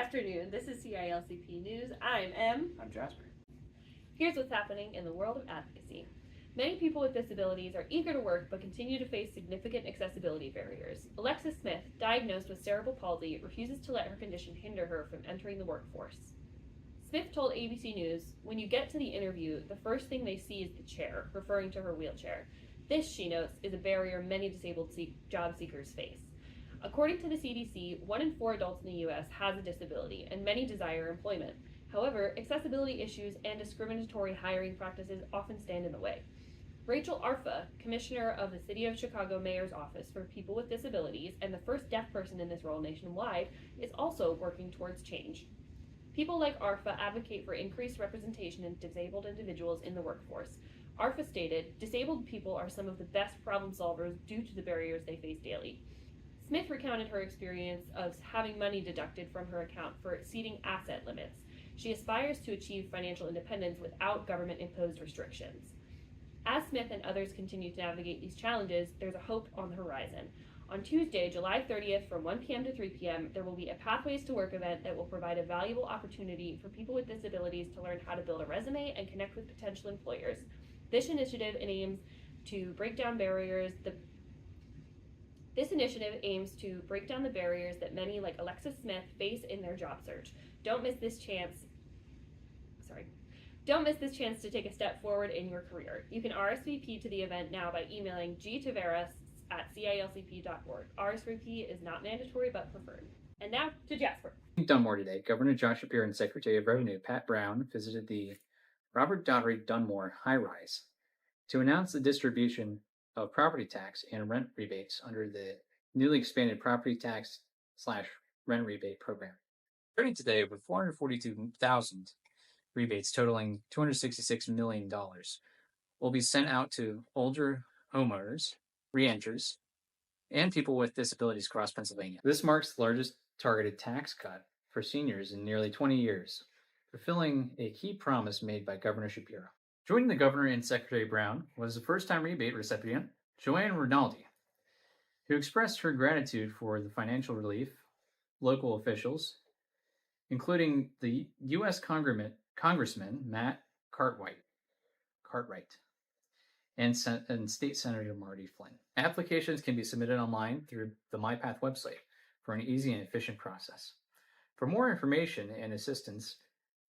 afternoon. This is CILCP News. I'm Em. I'm Jasper. Here's what's happening in the world of advocacy. Many people with disabilities are eager to work but continue to face significant accessibility barriers. Alexis Smith, diagnosed with cerebral palsy, refuses to let her condition hinder her from entering the workforce. Smith told ABC News, "When you get to the interview, the first thing they see is the chair," referring to her wheelchair. This, she notes, is a barrier many disabled job seekers face. According to the CDC, 1 in 4 adults in the U.S. has a disability, and many desire employment. However, accessibility issues and discriminatory hiring practices often stand in the way. Rachel Arfa, commissioner of the City of Chicago Mayor's Office for People with Disabilities and the first deaf person in this role nationwide, is also working towards change. People like Arfa advocate for increased representation of disabled individuals in the workforce. Arfa stated, "Disabled people are some of the best problem solvers due to the barriers they face daily." Smith recounted her experience of having money deducted from her account for exceeding asset limits. She aspires to achieve financial independence without government-imposed restrictions. As Smith and others continue to navigate these challenges, there's a hope on the horizon. On Tuesday, July 30th, from 1 p.m. to 3 p.m., there will be a Pathways to Work event that will provide a valuable opportunity for people with disabilities to learn how to build a resume and connect with potential employers. This initiative aims to break down the barriers that many like Alexis Smith face in their job search. Don't miss this chance to take a step forward in your career. You can RSVP to the event now by emailing gtaveras@cilcp.org. RSVP is not mandatory but preferred. And now to Jasper. Dunmore today, Governor Josh Shapiro and Secretary of Revenue Pat Brown visited the Robert Daugherty Dunmore high-rise to announce the distribution of property tax and rent rebates under the newly expanded property tax/rent rebate program. Starting today, with 442,000 rebates totaling $266 million will be sent out to older homeowners, renters, and people with disabilities across Pennsylvania. This marks the largest targeted tax cut for seniors in nearly 20 years, fulfilling a key promise made by Governor Shapiro. Joining the governor and Secretary Brown was the first-time rebate recipient, Joanne Rinaldi, who expressed her gratitude for the financial relief local officials, including the U.S. Congressman Matt Cartwright and State Senator Marty Flynn. Applications can be submitted online through the MyPath website for an easy and efficient process. For more information and assistance,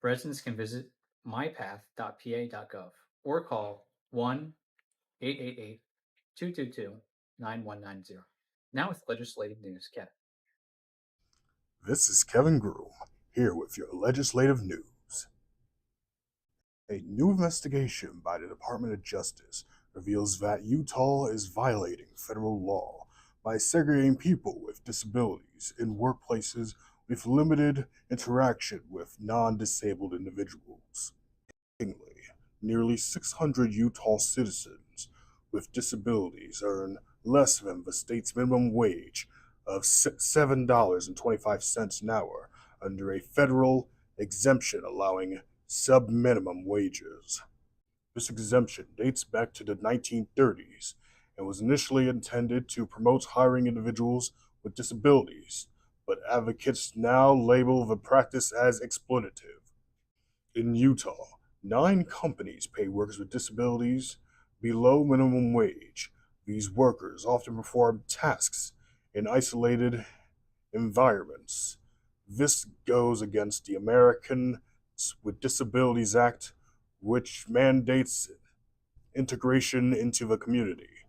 residents can visit mypath.pa.gov or call 1-888-222-9190. Now with legislative news, Kevin. This is Kevin Groom, here with your legislative news. A new investigation by the Department of Justice reveals that Utah is violating federal law by segregating people with disabilities in workplaces with limited interaction with non-disabled individuals. Nearly 600 Utah citizens with disabilities earn less than the state's minimum wage of $7.25 an hour under a federal exemption allowing sub-minimum wages. This exemption dates back to the 1930s and was initially intended to promote hiring individuals with disabilities, but advocates now label the practice as exploitative. In Utah, 9 companies pay workers with disabilities below minimum wage. These workers often perform tasks in isolated environments. This goes against the Americans with Disabilities Act, which mandates integration into the community.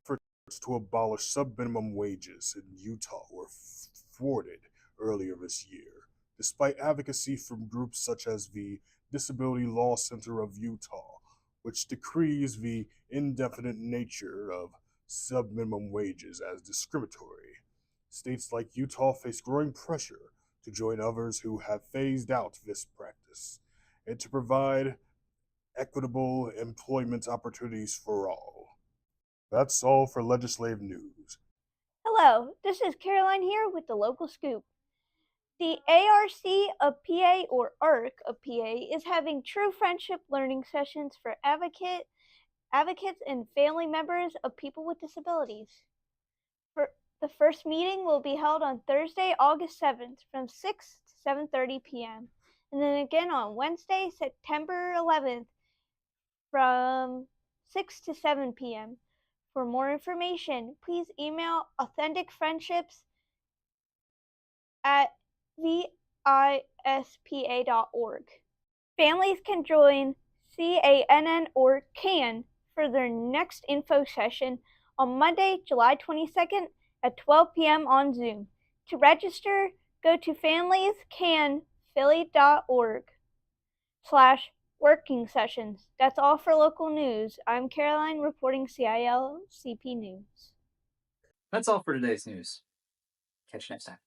Efforts to abolish sub-minimum wages in Utah were thwarted earlier this year, despite advocacy from groups such as the Disability Law Center of Utah, which decrees the indefinite nature of sub-minimum wages as discriminatory. States like Utah face growing pressure to join others who have phased out this practice and to provide equitable employment opportunities for all. That's all for legislative news. Hello, this is Caroline here with the local scoop. The ARC of PA, or ARC of PA, is having true friendship learning sessions for advocates and family members of people with disabilities. The first meeting will be held on Thursday, August 7th from 6 to 7:30 p.m. and then again on Wednesday, September 11th from 6 to 7 p.m. For more information, please email authenticfriendships@vispa.org. Families can join CANN or CAN for their next info session on Monday, July 22nd at 12 p.m. on Zoom. To register, go to familiescanphilly.org/working sessions. That's all for local news. I'm Caroline reporting CILCP News. That's all for today's news. Catch you next time.